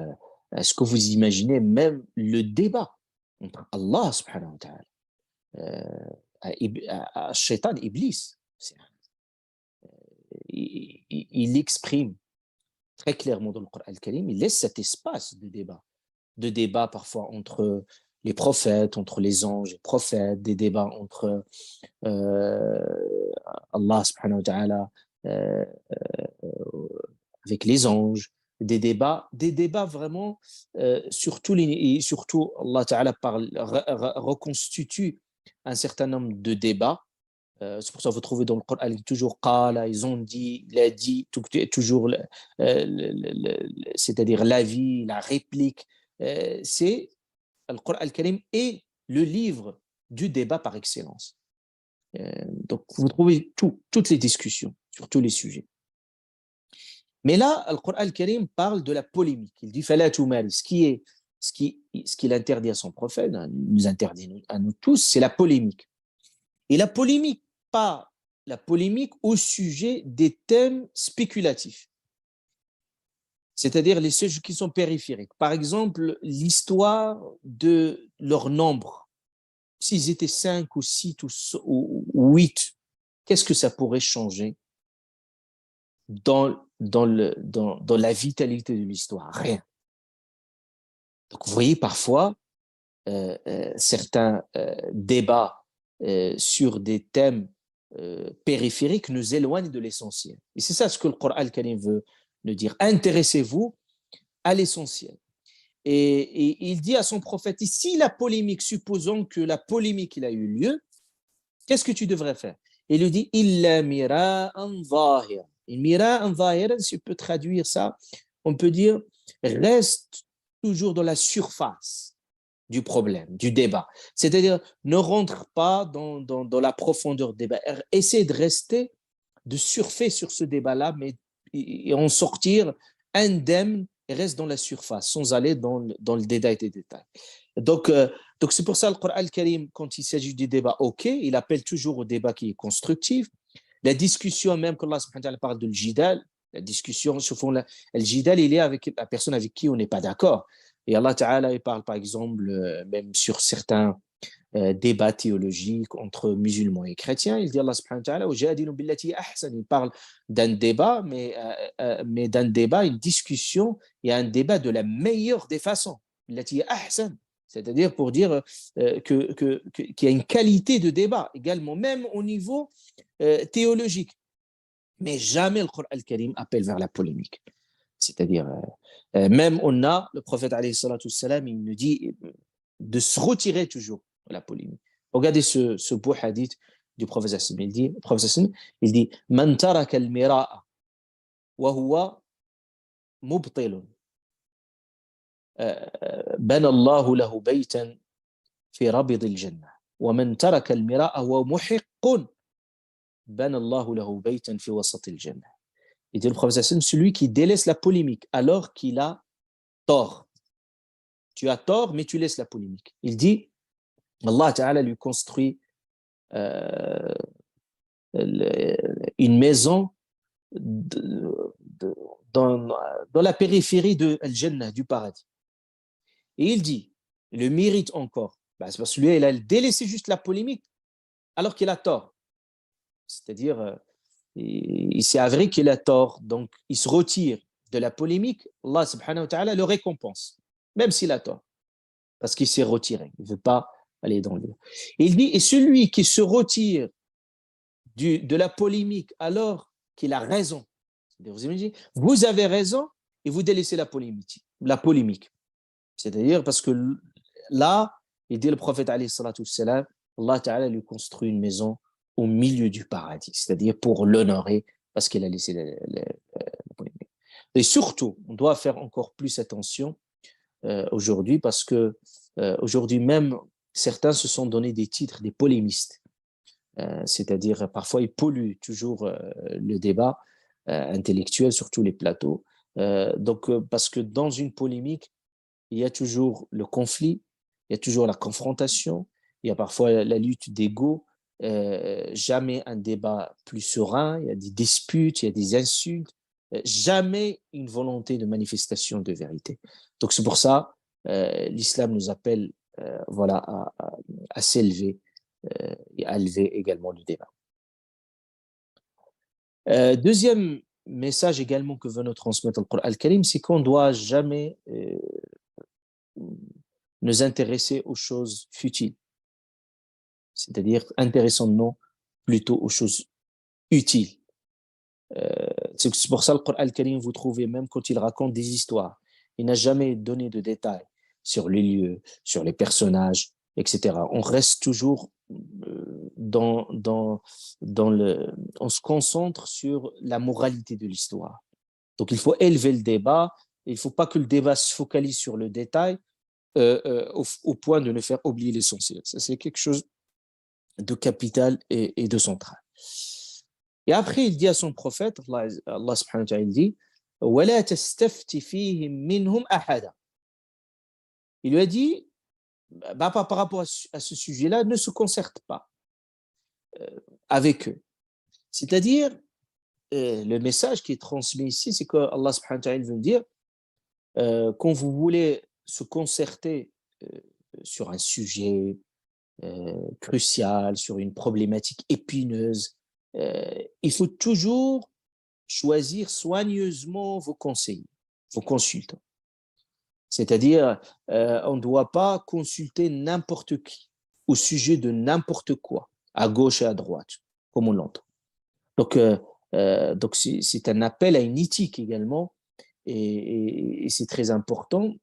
est-ce que vous imaginez même le débat entre Allah subhanahu wa ta'ala à Shaitan, Iblis? Il exprime très clairement dans le Coran al-Karim, il laisse cet espace de débat parfois entre les prophètes, entre les anges et prophètes, des débats entre Allah subhanahu wa ta'ala avec les anges, des débats vraiment, et surtout Allah ta'ala reconstitue un certain nombre de débats. C'est pour ça que vous trouvez dans le Coran toujours qala, ils ont dit, il a dit, toujours, c'est-à-dire l'avis, la réplique. C'est le Coran al-Karim est le livre du débat par excellence. Donc vous trouvez toutes les discussions sur tous les sujets. Mais là, le Coran al-Karim parle de la polémique. Il dit fala tumari, ce qu'il interdit à son prophète, nous interdit à nous tous, c'est la polémique. Et la polémique, pas la polémique au sujet des thèmes spéculatifs, c'est-à-dire les sujets qui sont périphériques. Par exemple, l'histoire de leur nombre. S'ils étaient 5 ou 6 ou 8, qu'est-ce que ça pourrait changer dans la vitalité de l'histoire? Rien. Donc, vous voyez, parfois, certains débats sur des thèmes périphériques nous éloignent de l'essentiel. Et c'est ça ce que le Coran al-Karim veut nous dire. Intéressez-vous à l'essentiel. Et il dit à son prophète, si la polémique, supposons que la polémique il a eu lieu, qu'est-ce que tu devrais faire? Il lui dit, illa mira'an zahir. Mira'an zahir, si on peut traduire ça, on peut dire, reste toujours dans la surface du problème, du débat. C'est-à-dire, ne rentre pas dans la profondeur du débat. Essaie de surfer sur ce débat-là, mais et en sortir indemne et reste dans la surface, sans aller dans le détail des détails. Donc c'est pour ça le Coran al-Karim, quand il s'agit du débat, ok, il appelle toujours au débat qui est constructif. La discussion, même quand Allah subhanahu wa ta'ala parle de l'jidal, la discussion, souvent, le jidal, il est avec la personne avec qui on n'est pas d'accord. Et Allah ta'ala, il parle par exemple, même sur certains débat théologique entre musulmans et chrétiens. Il dit Allah subhanahu wa ta'ala, il parle d'un débat, mais d'un débat, une discussion et un débat de la meilleure des façons. C'est-à-dire pour dire qu'il y a une qualité de débat également, même au niveau théologique. Mais jamais le Coran al-Karim appelle vers la polémique. C'est-à-dire, même le prophète alayhi salatu wassalam, il nous dit de se retirer toujours de la polémique. Regardez ce beau hadith du prophète sallam. Il dit man taraka al-mira'a wa huwa mubtilun bana Allahu lahu baytan fi rabid al-jannah wa man taraka al-mira'a wa muhiqqun bana Allahu lahu baytan fi wasat al-jannah. Il dit le prophète sallam, celui qui délaisse la polémique alors qu'il a tort. Tu as tort, mais tu laisses la polémique. Il dit, Allah Ta'ala lui construit une maison dans la périphérie de Al-Jannah, du paradis. Et il dit, le mérite encore, c'est parce que lui, il a délaissé juste la polémique alors qu'il a tort. C'est-à-dire, il s'est avéré qu'il a tort, donc il se retire de la polémique, Allah Subhanahu wa Ta'ala le récompense, même s'il a tort, parce qu'il s'est retiré, il ne veut pas aller dans le... Il dit, et celui qui se retire de la polémique alors qu'il a raison, vous avez raison et vous délaissez la polémique. C'est-à-dire parce que là, il dit le prophète alayhi salatu wassalam, Allah Ta'ala lui construit une maison au milieu du paradis, c'est-à-dire pour l'honorer parce qu'il a laissé la polémique. Et surtout, on doit faire encore plus attention aujourd'hui parce que aujourd'hui même, certains se sont donné des titres, des polémistes. C'est-à-dire parfois ils polluent toujours le débat intellectuel sur tous les plateaux. Parce que dans une polémique, il y a toujours le conflit, il y a toujours la confrontation, il y a parfois la lutte d'ego, jamais un débat plus serein, il y a des disputes, il y a des insultes, jamais une volonté de manifestation de vérité. Donc c'est pour ça l'islam nous appelle voilà, à s'élever et à élever également le débat. Deuxième message également que veut nous transmettre le Coran al-Karim, c'est qu'on ne doit jamais nous intéresser aux choses futiles, c'est-à-dire intéressons-nous plutôt aux choses utiles. C'est pour ça que le Coran al-Karim, vous trouvez même quand il raconte des histoires, il n'a jamais donné de détails sur les lieux, sur les personnages, etc. On reste toujours on se concentre sur la moralité de l'histoire. Donc il faut élever le débat, il ne faut pas que le débat se focalise sur le détail au point de ne faire oublier l'essentiel. Ça, c'est quelque chose de capital et de central. Et après, il dit à son prophète, Allah subhanahu wa ta'ala, il dit وَلَا تَسْتَفْتِ فِيهِمْ مِنْهُمْ أَحَدًا. Il lui a dit, par rapport à ce sujet-là, ne se concerte pas avec eux. C'est-à-dire, le message qui est transmis ici, c'est que Allah subhanahu wa ta'ala veut dire, quand vous voulez se concerter sur un sujet crucial, sur une problématique épineuse, il faut toujours choisir soigneusement vos conseillers, vos consultants. C'est-à-dire, on ne doit pas consulter n'importe qui au sujet de n'importe quoi, à gauche et à droite, comme on l'entend. Donc c'est un appel à une éthique également, et c'est très important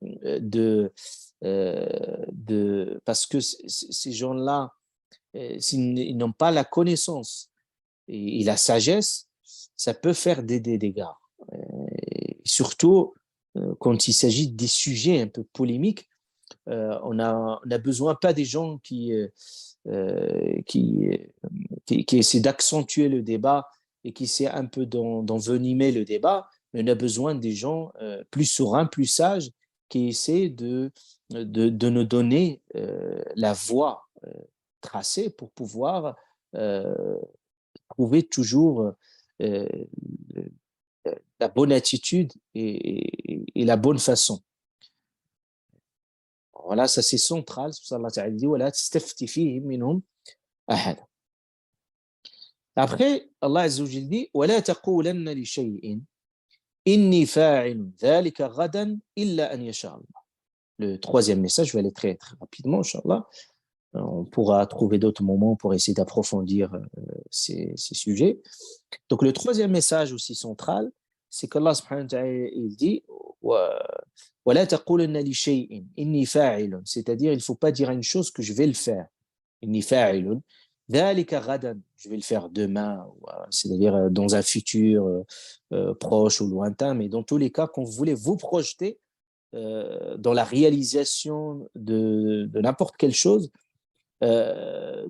parce que ces gens-là, s'ils n'ont pas la connaissance et la sagesse, ça peut faire des dégâts. Surtout quand il s'agit des sujets un peu polémiques, on a besoin pas des gens qui essaient d'accentuer le débat et qui essaient un peu d'envenimer le débat, mais on a besoin des gens plus sereins, plus sages, qui essaient de nous donner la voie tracée pour pouvoir trouver toujours la bonne attitude et la bonne façon. Voilà, ça c'est central. C'est pour ça qu'Allah Ta'ala dit وَلَا تَسْتَفْتِ فِيهِمْ مِنْهُمْ أَحَدًا. Après, Allah Azza wa Jalla dit وَلَا تَقُولَنَّ لِشَيْءٍ إِنِّي فَاعِلٌ ذَلِكَ غَدًا إِلَّا أَنْ يَشَاءَ اللَّهُ. Le troisième message, je vais aller très, très rapidement, Inch'Allah. On pourra trouver d'autres moments pour essayer d'approfondir ces sujets. Donc, le troisième message aussi central, c'est qu'Allah subhanahu wa ta'ala, il dit وَلَا تَقُولَنَّ لِشَيْءٍ إِنِّي فَاعِلٌ. C'est-à-dire, il ne faut pas dire à une chose que je vais le faire. إِنِّي فَاعِلٌ ذَلِكَ غَدًا. Je vais le faire demain, c'est-à-dire dans un futur proche ou lointain, mais dans tous les cas, quand vous voulez vous projeter dans la réalisation de n'importe quelle chose,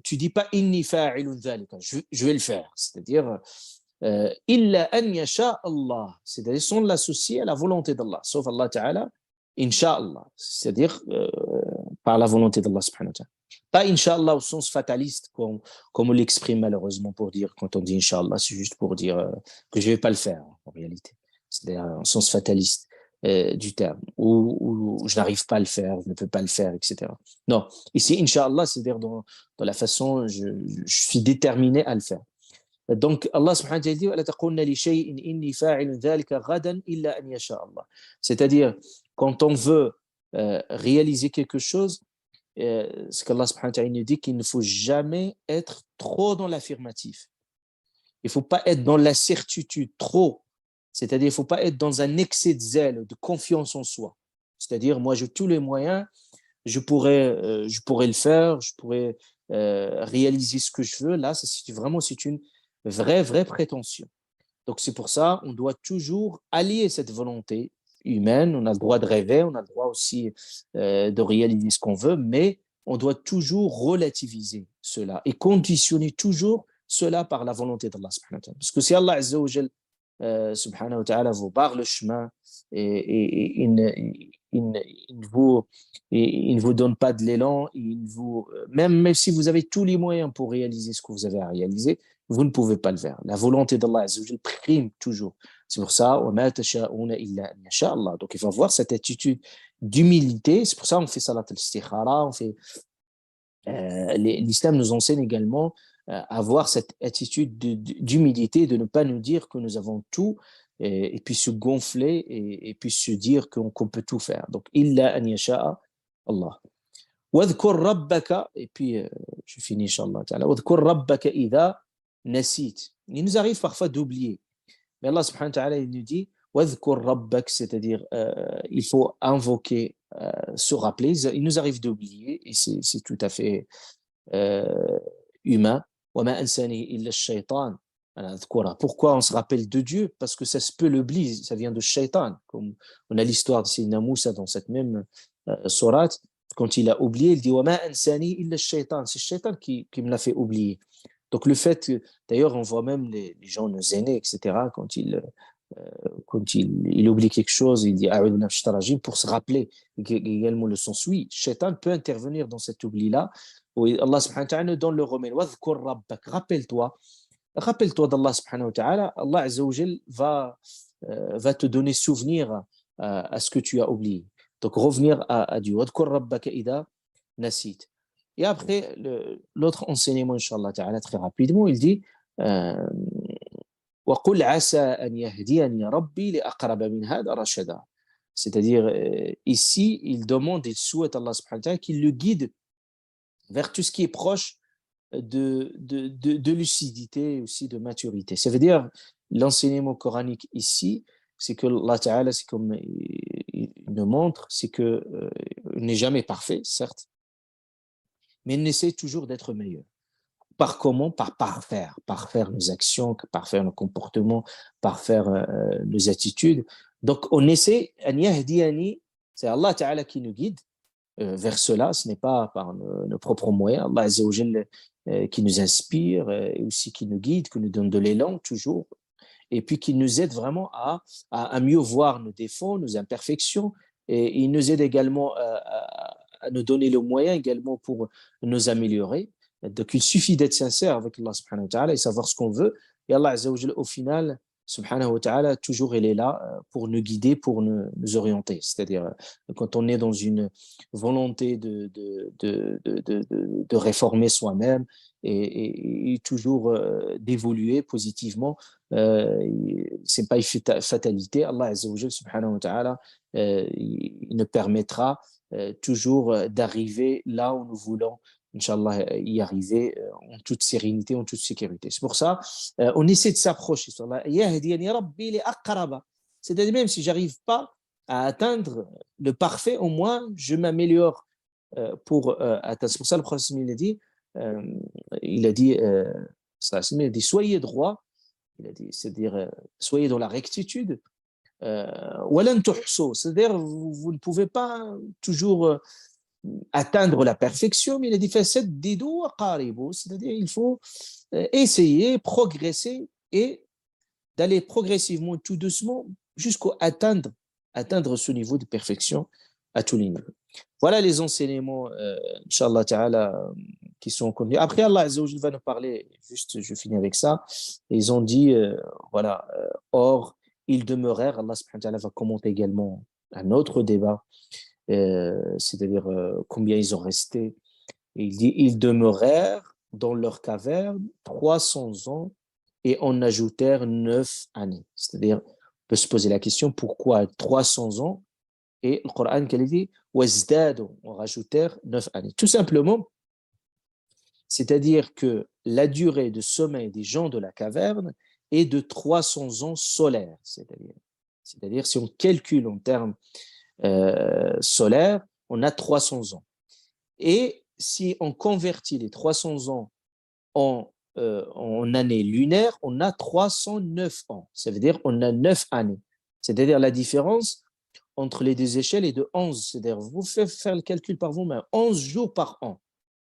tu dis pas inni fa'ilun dhalika, je vais le faire, c'est-à-dire illa an yasha Allah, c'est-à-dire sans l'associer à la volonté d'Allah, sauf Allah Ta'ala, Inch'Allah, c'est-à-dire par la volonté d'Allah subhanahu wa ta'ala. Pas Inch'Allah au sens fataliste comme on l'exprime malheureusement, pour dire, quand on dit Inch'Allah, c'est juste pour dire que je vais pas le faire en réalité, c'est-à-dire en sens fataliste du terme, ou je n'arrive pas à le faire, je ne peux pas le faire, etc. Non, ici, Inch'Allah, c'est-à-dire dans la façon, je suis déterminé à le faire. Donc, Allah subhanahu wa ta'ala dit وَلَا تَقُولْنَ لِشَيْءٍ إِنِّي فَاعِلٌ ذَلِكَ غَدًا إِلَّا أَنْ يَشَاءَ اللَّهُ. C'est-à-dire, quand on veut réaliser quelque chose, ce qu'Allah subhanahu wa ta'ala nous dit, qu'il ne faut jamais être trop dans l'affirmatif. Il ne faut pas être dans la certitude trop. C'est-à-dire, il ne faut pas être dans un excès de zèle, de confiance en soi. C'est-à-dire, moi, j'ai tous les moyens, je pourrais le faire, je pourrais réaliser ce que je veux. Là, c'est une vraie prétention. Donc, c'est pour ça on doit toujours allier cette volonté humaine. On a le droit de rêver, on a le droit aussi de réaliser ce qu'on veut, mais on doit toujours relativiser cela et conditionner toujours cela par la volonté d'Allah subhanahu wa ta'ala. Parce que si Allah Azza wa Jal subhanahu wa ta'ala vous barre le chemin et il ne vous donne pas de l'élan, même si vous avez tous les moyens pour réaliser ce que vous avez à réaliser, vous ne pouvez pas le faire. La volonté d'Allah Azza wa Jal prime toujours. C'est pour ça, وَمَا تَشَاءُونَ إِلَّا أَن يَشَاءَ اللَّهُ. Donc il faut avoir cette attitude d'humilité. C'est pour ça qu'on fait salat al-istikhara, l'islam nous enseigne également avoir cette attitude d'humilité, de ne pas nous dire que nous avons tout et puis se gonfler et puis se dire qu'on peut tout faire. Donc, illa an yasha'a Allah. Wadhkur rabbaka, et puis je finis, Inch'Allah ta'ala. Wadhkur rabbaka idha nasit. Il nous arrive parfois d'oublier. Mais Allah subhanahu wa ta'ala, il nous dit Wadhkur rabbak, c'est-à-dire il faut invoquer, se rappeler. Il nous arrive d'oublier et c'est tout à fait humain. وَمَا أَنْسَانِهِ إِلَّا الشَّيْطَانِ. Pourquoi on se rappelle de Dieu? Parce que ça se peut l'oublier, ça vient de shaitan. Comme on a l'histoire de Sayyidina Moussa dans cette même sourate, quand il a oublié, il dit وَمَا أَنْسَانِهِ إِلَّا الشَّيْطَانِ. C'est le shaitan qui me l'a fait oublier. Donc le fait que, d'ailleurs, on voit même les gens, nos aînés, etc., quand il oublie quelque chose, il dit A'udhu billahi minash rajim pour se rappeler également le sens. Oui, Shaitan peut intervenir dans cet oubli-là. Oui, Allah subhanahu wa ta'ala nous donne le remède. Wadhkur rabbak, rappelle-toi d'Allah subhanahu wa ta'ala. Allah azza wa jal va te donner souvenir à ce que tu as oublié. Donc revenir à Dieu. Wadhkur rabbaka idha nasit. Et après, l'autre enseignement, Inch'Allah ta'ala, très rapidement, il dit وَقُلْ عَسَى أَنْ يَهْدِيَنِي رَبِّي لِأَقْرَبَ مِنْ هَذَا رَشَدًا. C'est-à-dire, ici, il demande, il souhaite Allah subhanahu wa ta'ala qu'il le guide vers tout ce qui est proche de lucidité, aussi de maturité. Ça veut dire, l'enseignement coranique ici, c'est que Allah ta'ala, c'est comme il nous montre, c'est que il n'est jamais parfait, certes, mais il essaie toujours d'être meilleur. Par comment? Par parfaire nos actions, parfaire nos comportements, parfaire nos attitudes. Donc, on essaie, c'est Allah Ta'ala qui nous guide vers cela, ce n'est pas par nos propres moyens. Allah Azza wa Jal qui nous inspire et aussi qui nous guide, qui nous donne de l'élan toujours, et puis qui nous aide vraiment à mieux voir nos défauts, nos imperfections, et il nous aide également à nous donner le moyen également pour nous améliorer. Donc, il suffit d'être sincère avec Allah subhanahu wa ta'ala et savoir ce qu'on veut. Et Allah azza wa jalla, au final, subhanahu wa ta'ala, toujours il est là pour nous guider, pour nous orienter. C'est-à-dire, quand on est dans une volonté de réformer soi-même et toujours d'évoluer positivement, c'est pas une fatalité. Allah azza wa jalla, subhanahu wa ta'ala, il nous permettra toujours d'arriver là où nous voulons, Inch'Allah, y arriver en toute sérénité, en toute sécurité. C'est pour ça, on essaie de s'approcher. C'est-à-dire, même si je n'arrive pas à atteindre le parfait, au moins, je m'améliore pour atteindre. C'est pour ça, le prophète il a dit, soyez droit, c'est-à-dire, soyez dans la rectitude. C'est-à-dire, vous ne pouvez pas toujours atteindre la perfection, mais il a dit c'est-à-dire il faut essayer, progresser et d'aller progressivement, tout doucement, jusqu'à atteindre ce niveau de perfection à tous les niveaux. Voilà les enseignements, Inch'Allah Ta'ala, qui sont connus. Après, Allah Azza wa Jalla va nous parler, juste je finis avec ça, ils ont dit, voilà, or, ils demeurèrent, Allah subhanahu wa ta'ala va commenter également un autre débat, c'est-à-dire combien ils ont resté. Et il dit, ils demeurèrent dans leur caverne 300 ans et en ajoutèrent 9 années. C'est-à-dire, on peut se poser la question, pourquoi 300 ans? Et le Coran, qu'elle dit, on rajoutèrent 9 années. Tout simplement, c'est-à-dire que la durée de sommeil des gens de la caverne est de 300 ans solaires. C'est-à-dire, si on calcule en termes solaires, on a 300 ans. Et si on convertit les 300 ans en années lunaires, on a 309 ans. Ça veut dire on a 9 années. C'est-à-dire la différence entre les deux échelles est de 11. C'est-à-dire, vous faites faire le calcul par vous-même, 11 jours par an.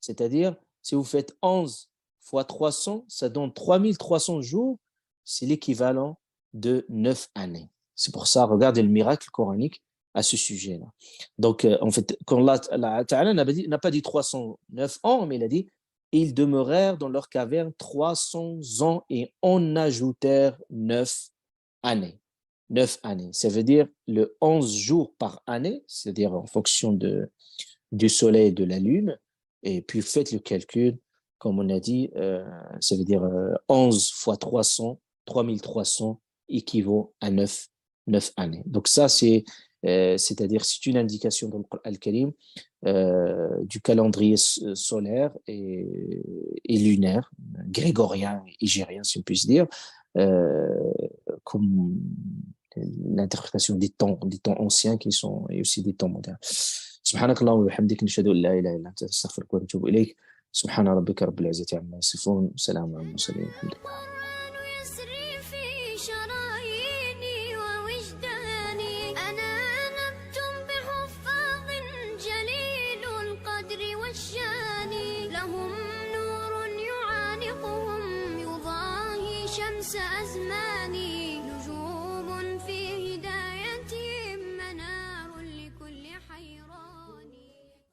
C'est-à-dire, si vous faites 11 fois 300, ça donne 3300 jours. C'est l'équivalent de 9 années. C'est pour ça, regardez le miracle coranique. à ce sujet-là. Donc, en fait, quand Allah Ta'ala n'a pas dit 309 ans, mais il a dit « Ils demeurèrent dans leur caverne 300 ans et en ajoutèrent 9 années. » 9 années. Ça veut dire le 11 jours par année, c'est-à-dire en fonction du soleil et de la lune. Et puis, faites le calcul, comme on a dit, ça veut dire 11 fois 300, 3300 équivaut à 9 années. Donc ça, c'est-à-dire c'est une indication dans le Coran al-Karim du calendrier solaire et lunaire, grégorien et hégérien, si on peut se dire, comme l'interprétation des temps anciens qui sont, et aussi des temps modernes. سبحانك اللهم وبحمدك نشهد ان لا اله الا انت نستغفرك ونتوب اليك سبحان ربك رب العزه عما يصفون سلام على المرسلين الحمد لله القرآن يسري في شراييني ووجداني أنا نبت بحفاظ جليل القدر والشان لهم نور يعانقهم يضاهي شمس أزماني